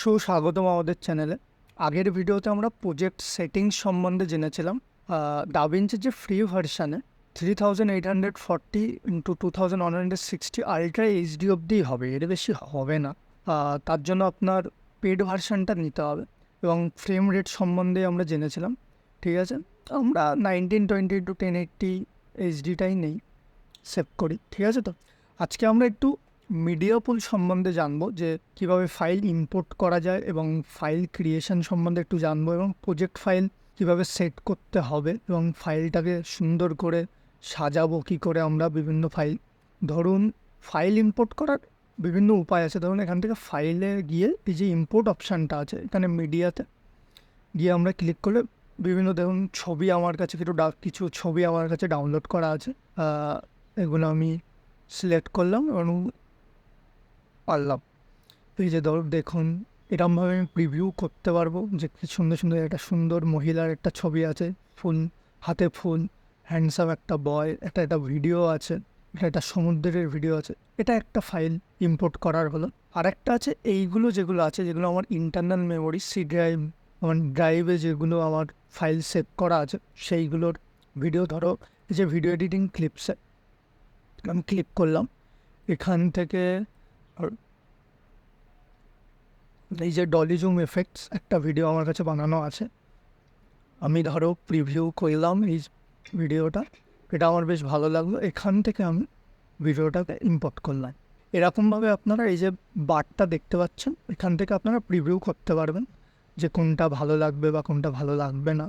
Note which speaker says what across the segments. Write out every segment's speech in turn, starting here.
Speaker 1: সুস্বাগতম আমাদের চ্যানেলে। আগের ভিডিওতে আমরা প্রজেক্ট সেটিংস সম্বন্ধে জেনেছিলাম। দাভিঞ্চির যে ফ্রি ভার্সানে 3840 ইন্টু 2160 আলট্রা এইচডি অবধি হবে, এর বেশি হবে না। তার জন্য আপনার পেড ভার্সানটা নিতে হবে এবং ফ্রেম রেট সম্বন্ধে আমরা জেনেছিলাম। ঠিক আছে, আমরা 1920 টু 1080 এইচডিটাই নেই, সেভ করি। ঠিক আছে, তো আজকে আমরা একটু মিডিয়া পুল সম্বন্ধে জানবো, যে কিভাবে ফাইল ইম্পোর্ট করা যায় এবং ফাইল ক্রিয়েশন সম্বন্ধে একটু জানবো, এবং প্রজেক্ট ফাইল কিভাবে সেট করতে হবে এবং ফাইলটাকে সুন্দর করে সাজাবো কী করে আমরা বিভিন্ন ফাইল। ধরুন ফাইল ইম্পোর্ট করার বিভিন্ন উপায় আছে। ধরুন এখান থেকে ফাইলে গিয়ে এই যে ইম্পোর্ট অপশানটা আছে এখানে মিডিয়াতে গিয়ে আমরা ক্লিক করলে বিভিন্ন ধরুন ছবি আমার কাছে কিছু ছবি আমার কাছে ডাউনলোড করা আছে। এগুলো আমি সিলেক্ট করলাম এবং পারলাম। এই যে দেখুন এরকমভাবে আমি প্রিভিউ করতে পারবো, যে কি সুন্দর সুন্দর একটা সুন্দর মহিলার একটা ছবি আছে, ফুল হাতে ফুল, হ্যান্ডসাম একটা বয়, একটা ভিডিও আছে, একটা সমুদ্রের ভিডিও আছে। এটা একটা ফাইল ইম্পোর্ট করার হলো। আর একটা আছে এইগুলো যেগুলো আছে, যেগুলো আমার ইন্টারনাল মেমোরি সি ড্রাইভ, আমার ড্রাইভে যেগুলো আমার ফাইল সেভ করা আছে সেইগুলোর ভিডিও। ধরো এই যে ভিডিও এডিটিং ক্লিপসে আমি ক্লিক করলাম, এখান থেকে এই যে ডলি জুম এফেক্টস একটা ভিডিও আমার কাছে বানানো আছে, আমি ধরো প্রিভিউ করলাম এই ভিডিওটা, এটা আমার বেশ ভালো লাগলো, এখান থেকে আমি ভিডিওটাকে ইম্পোর্ট করলাম। এরকমভাবে আপনারা এই যে বারটা দেখতে পাচ্ছেন, এখান থেকে আপনারা প্রিভিউ করতে পারবেন যে কোনটা ভালো লাগবে বা কোনটা ভালো লাগবে না।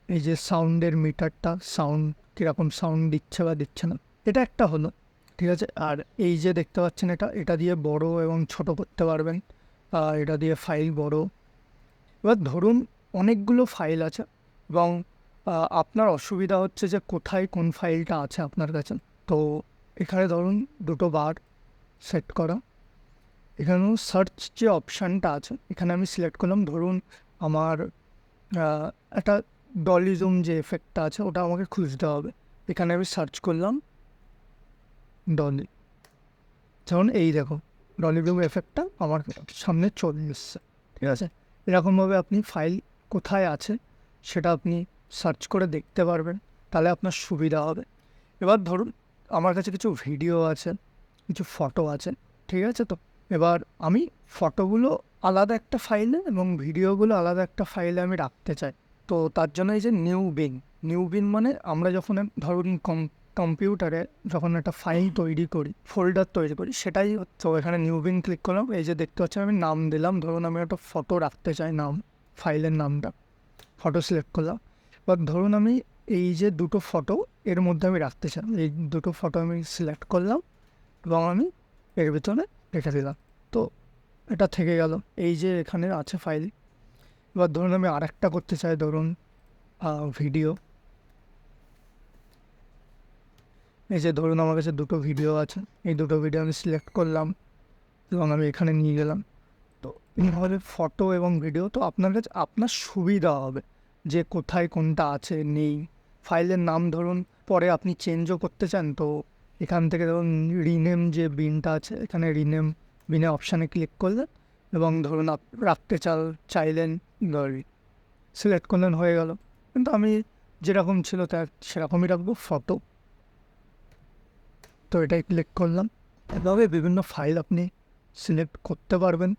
Speaker 1: এই যে সাউন্ডের মিটারটা, সাউন্ড কীরকম সাউন্ড দিচ্ছে বা দিচ্ছে না, এটা একটা হলো। ঠিক আছে, আর এই যে দেখতে পাচ্ছেন এটা দিয়ে বড় এবং ছোট করতে পারবেন, এটা দিয়ে ফাইল বড়। এবার ধরুন অনেকগুলো ফাইল আছে এবং আপনার অসুবিধা হচ্ছে যে কোথায় কোন ফাইলটা আছে আপনার কাছে। তো এখানে ধরুন দুটো বার সেট করা, এখানেও সার্চ যে অপশানটা আছে এখানে আমি সিলেক্ট করলাম। ধরুন আমার একটা ডলিজুম যে এফেক্টটা আছে ওটা আমাকে খুঁজতে হবে, এখানে আমি সার্চ করলাম ডলি, যেমন এই দেখো ডলিজুম এফেক্টটা আমার সামনে চলে এসছে। ঠিক আছে, এরকমভাবে আপনি ফাইল কোথায় আছে সেটা আপনি সার্চ করে দেখতে পারবেন, তাহলে আপনার সুবিধা হবে। এবার ধরুন আমার কাছে কিছু ভিডিও আছে, কিছু ফটো আছে। ঠিক আছে, তো এবার আমি ফটোগুলো আলাদা একটা ফাইলে এবং ভিডিওগুলো আলাদা একটা ফাইলে আমি রাখতে চাই। তো তার জন্য এই যে নিউ বিন মানে আমরা যখন ধরুন কম্পিউটারে যখন একটা ফাইল তৈরি করি, ফোল্ডার তৈরি করি, সেটাই তো এখানে নিউ বিন ক্লিক করলাম। এই যে দেখতে পাচ্ছি আমি নাম দিলাম, ধরুন আমি একটা ফটো রাখতে চাই, নাম ফাইলের নামটা ফটো সিলেক্ট করলাম। বা ধরুন আমি এই যে দুটো ফটো এর মধ্যে আমি রাখতে চাই, এই দুটো ফটো আমি সিলেক্ট করলাম এবং আমি এর ভিতরে রেখে দিলাম। তো এটা থেকে গেল, এই যে এখানে আছে ফাইল। এবার ধরুন আমি আরেকটা করতে চাই, ধরুন ভিডিও। এই যে ধরুন আমার কাছে দুটো ভিডিও আছে, এই দুটো ভিডিও আমি সিলেক্ট করলাম এবং আমি এখানে নিয়ে গেলাম। তো এইভাবে ফটো এবং ভিডিও, তো আপনার কাছে আপনার সুবিধা হবে যে কোথায় কোনটা আছে নেই। ফাইলের নাম ধরুন পরে আপনি চেঞ্জও করতে চান, তো এখান থেকে ধরুন রিনেম যে বিনটা আছে এখানে রিনেম বিনে অপশানে ক্লিক করলেন এবং ধরুন রাখতে চাইলেন সিলেক্ট করলেন, হয়ে গেল। কিন্তু আমি যেরকম ছিল তার সেরকমই রাখবো ফটো। তো এটাই ক্লিক করলাম। এভাবে বিভিন্ন ফাইল আপনি সিলেক্ট করতে পারবেন।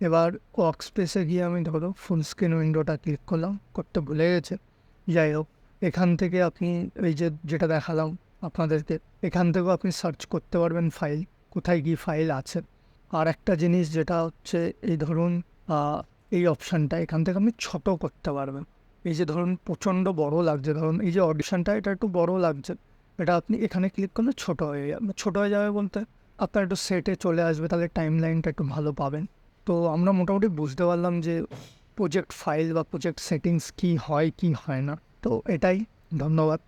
Speaker 1: এবার ওয়ার্ক স্পেসে গিয়ে আমি ধরো ফুল স্ক্রিন উইন্ডোটা ক্লিক করলাম, করতে ভুলে গেছে, যাই হোক। এখান থেকে আপনি এই যে যেটা দেখালাম আপনাদেরকে, এখান থেকেও আপনি সার্চ করতে পারবেন ফাইল, কোথায় কী ফাইল আছে। আর একটা জিনিস যেটা হচ্ছে এই ধরুন এই অপশানটা এখান থেকে আপনি ছোটো করতে পারবেন। এই যে ধরুন প্রচণ্ড বড় লাগছে, ধরুন এই যে অডিশনটা এটা একটু বড় লাগছে, এটা আপনি এখানে ক্লিক করলে ছোটো হয়ে যাবে। ছোটো হয়ে যাবে বলতে আপনার একটু সেটে চলে আসবে, তাহলে টাইম লাইনটা একটু ভালো পাবেন। তো আমরা মোটামুটি বুঝতে পারলাম যে প্রজেক্ট ফাইল বা প্রজেক্ট সেটিংস কী হয় কী হয় না। তো এটাই, ধন্যবাদ।